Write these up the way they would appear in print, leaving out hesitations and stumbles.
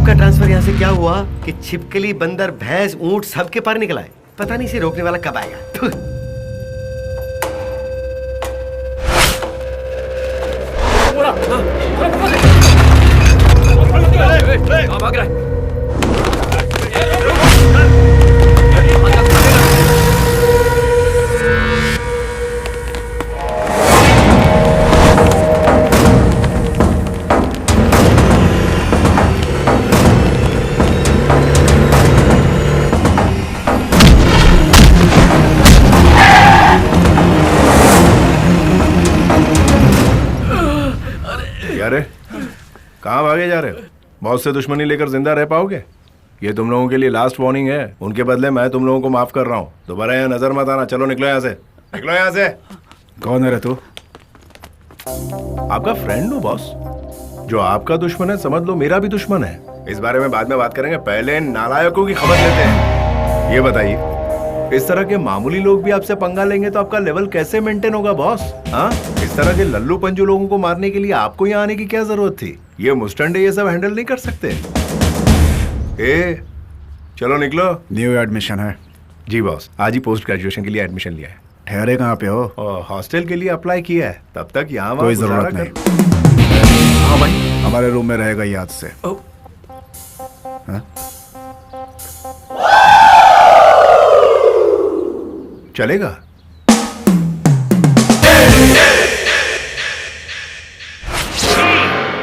आपका ट्रांसफर यहाँ से क्या हुआ कि छिपकली, बंदर, भैंस, ऊंट सबके पार निकला है। पता नहीं इसे रोकने वाला कब आएगा। भाग रहा है। अरे कहाँ भागे जा रहे हो? बहुत से दुश्मनी लेकर जिंदा रह पाओगे? ये तुम लोगों के लिए लास्ट वार्निंग है। उनके बदले मैं तुम लोगों को माफ कर रहा हूँ। दोबारा यहाँ नजर मत आना। चलो निकलो यहाँ से, निकलो यहाँ से। कौन है रे तू? आपका फ्रेंड हूँ बॉस। जो आपका दुश्मन है समझ लो मेरा भी दुश्मन है। इस बारे में बाद में बात करेंगे, पहले नालायकों की खबर लेते हैं। ये बताइए, इस तरह के मामूली लोग भी आपसे पंगा लेंगे तो आपका लेवल कैसे मेंटेन होगा बॉस? हाँ, इस तरह के लल्लू पंजू लोगों को मारने के लिए आपको यहाँ आने की क्या जरूरत थी? ये मुस्टंडे ये सब हैंडल नहीं कर सकते। चलो निकलो। न्यू एडमिशन है? जी बॉस, आज ही पोस्ट ग्रेजुएशन के लिए एडमिशन लिया है। ठहरे कहाँ पे हो? हॉस्टल के लिए अप्लाई किया है, तब तक यहाँ कोई जरूरत नहीं। हाँ भाई, हमारे रूम में रहेगा याद से। हाँ? चलेगा?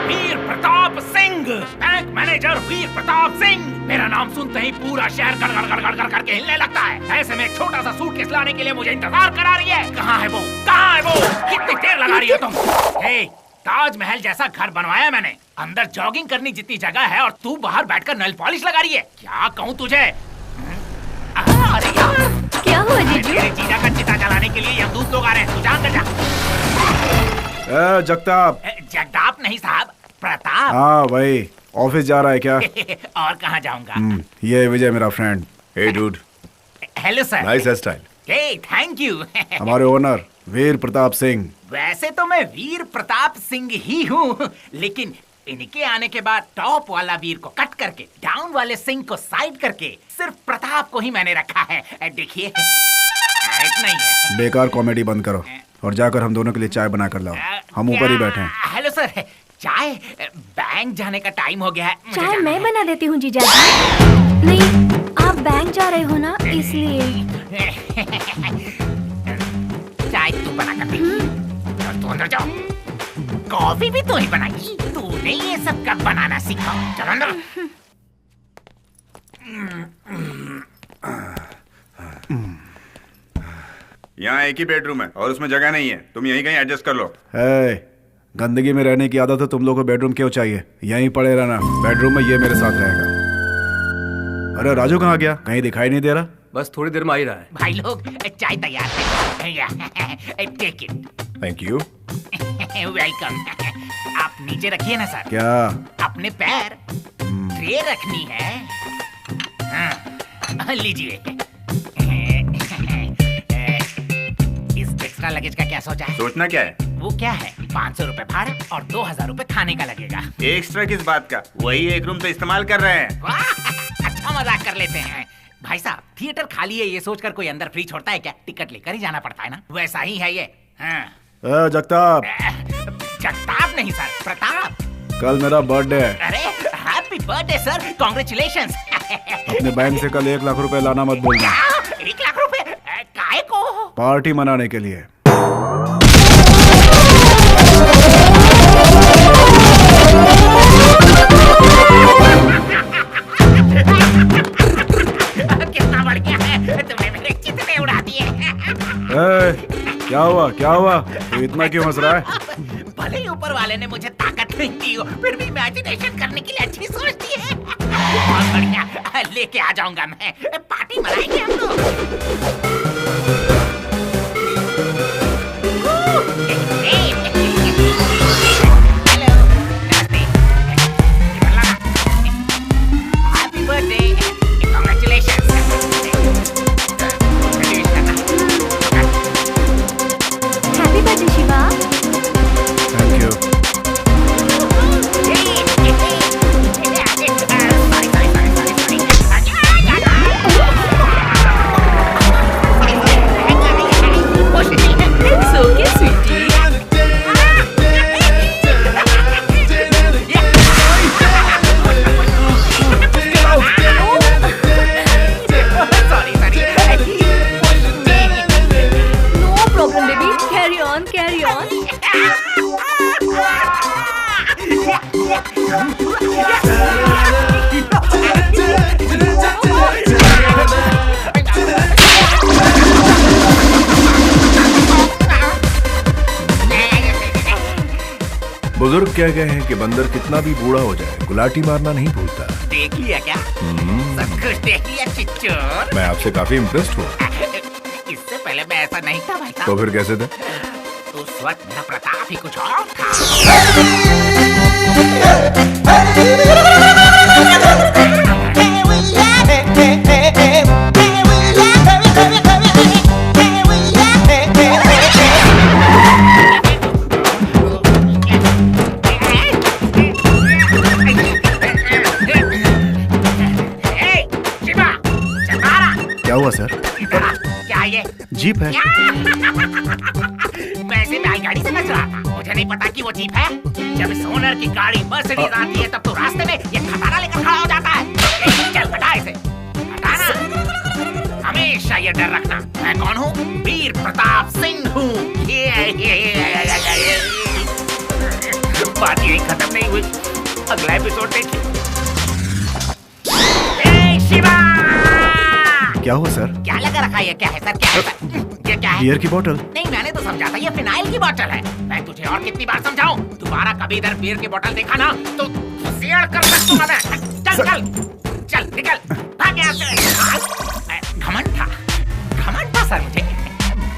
वीर प्रताप सिंह, बैंक मैनेजर वीर प्रताप सिंह। मेरा नाम सुनते ही पूरा शहर गड़गड़ गड़गड़ गड़ करके हिलने लगता है। ऐसे में एक छोटा सा सूटकेस लाने के लिए मुझे इंतजार करा रही है। कहाँ है वो? कहाँ है वो? कितनी देर लगा रही हो तुम? हे, ताजमहल जैसा घर बनवाया मैंने, अंदर जॉगिंग करनी जितनी जगह है और तू बाहर बैठकर नेल पॉलिश लगा रही है। क्या कहूँ तुझे? अरे यार, क्या हुआ जीजू? मेरे जीजा का चिता जलाने के लिए यमदूत लोग आ रहे हैं, तू जान कर जा। जगताप। जगताप नहीं साहब, प्रताप। हाँ भाई, ऑफिस जा रहा है क्या? और कहाँ जाऊंगा? ये विजय मेरा friend. Hey dude. Hello sir. Nice hair style. Hey, thank you. हमारे ओनर वीर प्रताप सिंह। वैसे तो मैं वीर प्रताप सिंह ही हूँ, लेकिन इनके आने के बाद टॉप वाला वीर को कट करके डाउन वाले सिंह को साइड करके सिर्फ प्रताप को ही मैंने रखा है। देखिए, इतना ही है। बेकार कॉमेडी बंद करो और जाकर हम दोनों के लिए चाय बना कर लाओ। हम ऊपर ही बैठे हैं। हेलो सर, चाय? बैंक जाने का टाइम हो गया है। चाय मैं बना देती हूँ जीजा जी। नहीं, आप बैंक जा रहे हो ना, इसलिए। चाय तू बना कर दे। तू अंदर जाओ। कॉफी भी तू ही बनाई? तूने ये सब कब बनाना सीखा? चल अंदर। यहाँ एक ही बेडरूम है और उसमें जगह नहीं है, तुम यहीं कहीं एडजस्ट कर लो। गंदगी में रहने की आदत है तुम लोगों को, बेडरूम क्यों चाहिए? यहीं पड़े रहना। बेडरूम में ये मेरे साथ रहेगा। अरे राजू कहाँ गया? कहीं दिखाई नहीं दे रहा। बस थोड़ी देर में आ ही रहा है। भाई लोग, चाय तैयार है। Take it. Thank you. Welcome. आप नीचे रखिए ना सर। क्या? अपने पैर। ट्रे रखनी है। हाँ, लीजिए। इस एक्स्ट्रा लगेज का क्या सोचा है? सोचना क्या है? वो क्या है, 500 रुपए भाड़ा और 2000 रुपए खाने का लगेगा। एक्स्ट्रा किस बात का? वही एक रूम तो इस्तेमाल कर रहे हैं। वाह, अच्छा मजाक कर लेते हैं। भाई साहब, थिएटर खाली है ये सोचकर कोई अंदर फ्री छोड़ता है क्या? टिकट लेकर ही जाना पड़ता है ना। वैसा ही है ये। हाँ। जगताप। जगताप नहीं सर, प्रताप। कल मेरा बर्थडे है। अरे हैप्पी बर्थडे सर, कांग्रेचुलेशंस। अपने बैंक से कल 1 लाख रुपए लाना मत भूलना। 1 लाख रुपए? काहे को? पार्टी मनाने के लिए। कितना बढ़िया है, तुम्हें मेरे चितने उड़ा दिए। क्या हुआ? क्या हुआ? तो इतना क्यों हंस रहा है? भले ही ऊपर वाले ने मुझे ताकत नहीं दी हो, फिर भी इमेजिनेशन करने के लिए अच्छी सोच दी है। बहुत बढ़िया, लेके आ जाऊंगा मैं। पार्टी मनाएंगे हम लोग। Happy birthday, congratulations. Happy birthday Shiva. Thank you. बुजुर्ग कह गए हैं कि बंदर कितना भी बूढ़ा हो जाए गुलाटी मारना नहीं भूलता। देख लिया क्या? सब कुछ देख लिया चिच्चोर? मैं आपसे काफी इम्प्रेस्ड हूँ। इससे पहले मैं ऐसा नहीं था भाई साहब। तो फिर कैसे थे? उस वक्त मेरा प्रताप ही कुछ और था। क्या हुआ सर? क्या ये जीप है। मैं इसे बैलगाड़ी समझ रहा था, मुझे नहीं पता कि वो जीप है। जब इस ओनर की गाड़ी मर्सिडीज आती है तब तो रास्ते में ये खटारा लेकर खड़ा हो जाता है। चल हटा इसे, हटाना। हमेशा ये डर रखना, मैं कौन हूँ? वीर प्रताप सिंह हूँ। बात यही खत्म नहीं हुई, अगला एपिसोड देखिए। शिवा, क्या हुआ सर? क्या लगा रखा है? क्या है सर? क्या है सर? ये क्या है? बियर की बोतल। नहीं, मैंने तो समझा था ये फिनाइल की बोतल है। मैं तुझे और कितनी बार समझाऊं? दोबारा कभी इधर बियर की बोतल देखा ना तो सीड़ कर रखूंगा मैं। चल चल चल निकल, भाग यहाँ से। घमंड था सर मुझे।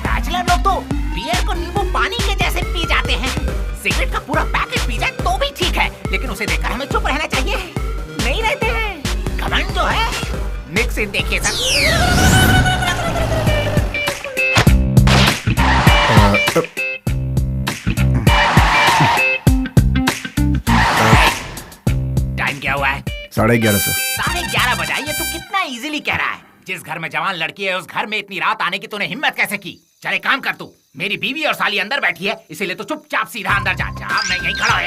बैचलर लोग तो बियर को नींबू पानी के जैसे पी जाते हैं। सिगरेट का पूरा पैकेट पी जाए तो भी ठीक है, लेकिन उसे देखकर हमें चुप रहना चाहिए। नहीं रहते हैं। घमंड जो है, नेक्स्ट सीन देखिए सर। टाइम क्या हुआ है? 11:30 सर। 11:30 बजा? ये तू कितना इजीली कह रहा है। जिस घर में जवान लड़की है उस घर में इतनी रात आने की तूने हिम्मत कैसे की? चले काम कर तू, मेरी बीवी और साली अंदर बैठी है, इसीलिए तू चुपचाप सीधा अंदर जा। मैं यहीं खड़ा हूँ।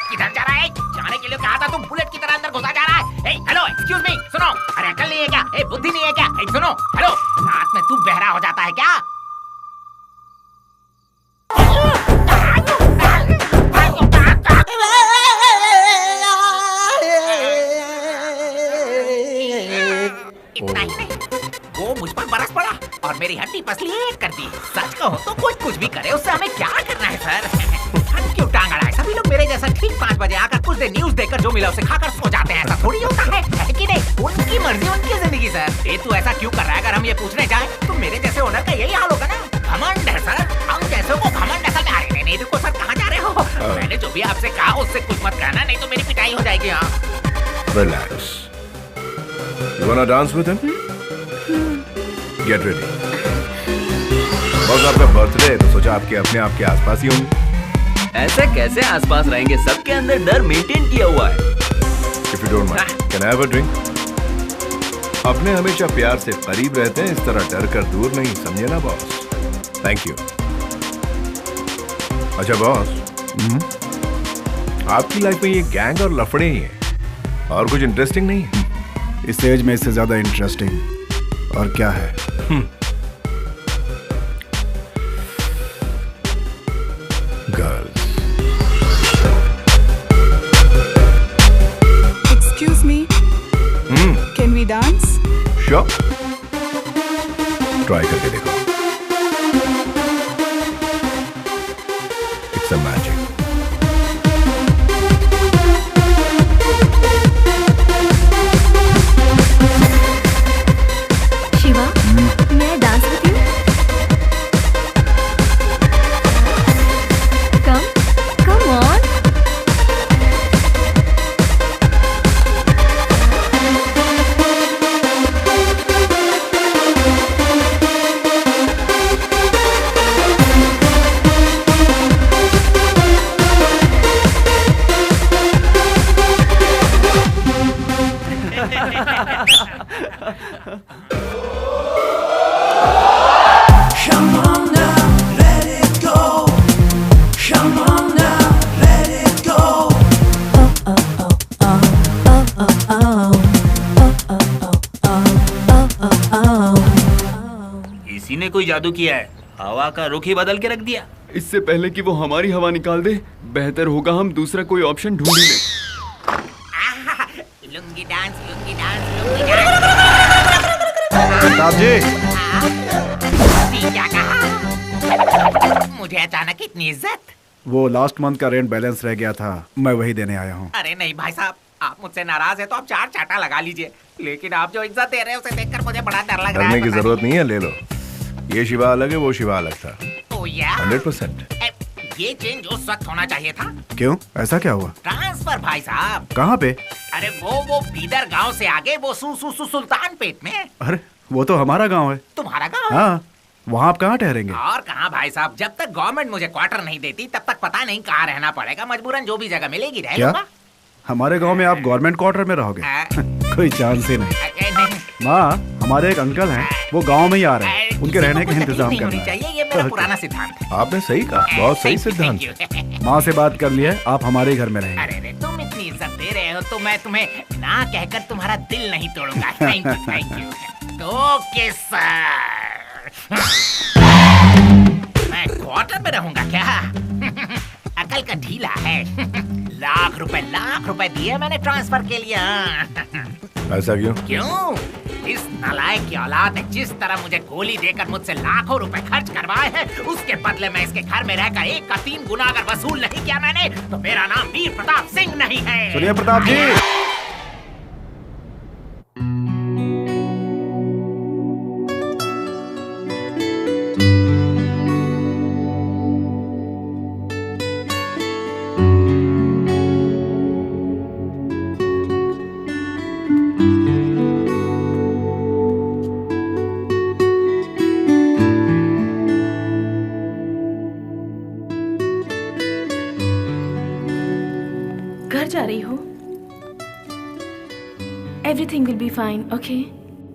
किधर जा रहा है? जाने के लिए कहा था, तू बुलेट की तरह अंदर घुसा जा रहा है। हेलो, एक्सक्यूज मी, सुनो। अरे अकल नहीं है क्या? बुद्धि नहीं है क्या? सुनो, हेलो, रात में तू बहरा हो जाता है क्या? इतना ही नहीं, वो मुझ पर बरस पड़ा और मेरी हड्डी पसली एक कर दी। सच कहो तो कोई कुछ भी करे, उससे हमें क्या करना है सर? हम क्यों टांग अड़ाए? सभी लोग मेरे जैसा ठीक 5 बजे आकर कुछ देर न्यूज देखकर जो मिला उसे खाकर सो जाते हैं। ऐसा थोड़ी होता है कि नहीं? उनकी मर्जी, उनकी जिंदगी सर। ये तू ऐसा क्यों कर रहा है? अगर हम ये पूछने जाए तो मेरे जैसे ओनर का यही हाल होगा ना। घमंड है सर, हम जैसे को घमंड असल में। अरे नहीं रुको सर, कहाँ जा रहे हो? मैंने जो भी आपसे कहा उससे कुछ मत कहना, नहीं तो मेरी पिटाई हो जाएगी। हाँ, relax. You wanna dance with him? Get ready. बस आपका बर्थडे है तो सोचा आपके अपने आपके आसपास ही होंगे। ऐसे कैसे आसपास रहेंगे? सबके अंदर डर मेंटेन किया हुआ है। If you don't mind, can I have a drink? अपने हमेशा प्यार से करीब रहते हैं, इस तरह डर कर दूर नहीं, समझे ना बॉस? Thank you. अच्छा बॉस, आपकी लाइफ में ये गैंग और लफड़े ही हैं और कुछ इंटरेस्टिंग नहीं है? इस एज में इससे ज्यादा इंटरेस्टिंग और क्या है? Girls. Excuse me. Can we dance? Sure, try करके देखो। It's a magic. शिवा, मैं डांस करती हूँ। Come on. इसी ने कोई जादू किया है, हवा का रुख ही बदल के रख दिया। इससे पहले कि वो हमारी हवा निकाल दे, बेहतर होगा हम दूसरा कोई ऑप्शन ढूंढ ही लें। Lungi dance, lungi dance, lungi dance. Pratap ji, क्या कहा? मुझे अचानक इतनी इज्जत? वो लास्ट मंथ का रेंट बैलेंस रह गया था, मैं वही देने आया हूँ। अरे नहीं भाई साहब, आप मुझसे नाराज है तो आप 4 चाटा लगा लीजिए, लेकिन आप जो इज्जत दे रहे हैं उसे देखकर मुझे बड़ा डर लग रहा है। डरने की जरूरत नहीं है, ले लो। ये शिवा अलग है, वो शिवा अलग था। ओ या 100%। ये चेंज उस वक्त होना चाहिए था। क्यों, ऐसा क्या हुआ? ट्रांसफर भाई साहब। कहाँ पे? अरे वो बीदर गांव से आगे वो सुल्तान पेट में। अरे वो तो हमारा गांव है। तुम्हारा गांव? हाँ, वहाँ आप कहाँ ठहरेंगे? और कहाँ भाई साहब, जब तक गवर्नमेंट मुझे क्वार्टर नहीं देती तब तक पता नहीं कहाँ रहना पड़ेगा। मजबूरन जो भी जगह मिलेगी रह क्या? लूंगा। हमारे गांव में आप गवर्नमेंट क्वार्टर में रहोगे? कोई चांस ही नहीं। नहीं। माँ, हमारे एक अंकल हैं, वो गांव में ही आ रहे हैं, उनके रहने का इंतजाम करना है। चाहिए, ये मेरा पुराना सिद्धांत है। आपने सही कहा, बहुत सही सिद्धांत है। Thank you। माँ से बात कर लिया है, आप हमारे ही घर में रहेंगे। अरे तुम इतनी इज्जत दे रहे हो तो मैं तुम्हें ना कहकर तुम्हारा दिल नहीं तोड़ूंगा। Thank you. तो मैं क्वार्टर में रहूंगा क्या? अकल का ढीला है। लाख रुपए दिए मैंने ट्रांसफर के लिए। ऐसा क्यों? क्यों? इस नालायक की औलाद ने जिस तरह मुझे गोली देकर मुझसे लाखों रुपए खर्च करवाए हैं, उसके बदले में इसके घर में रहकर 1 का 3 गुना अगर वसूल नहीं किया मैंने, तो मेरा नाम वीर प्रताप सिंह नहीं है। सुनिए प्रताप जी, घर जा रही हो? Everything will be fine, okay?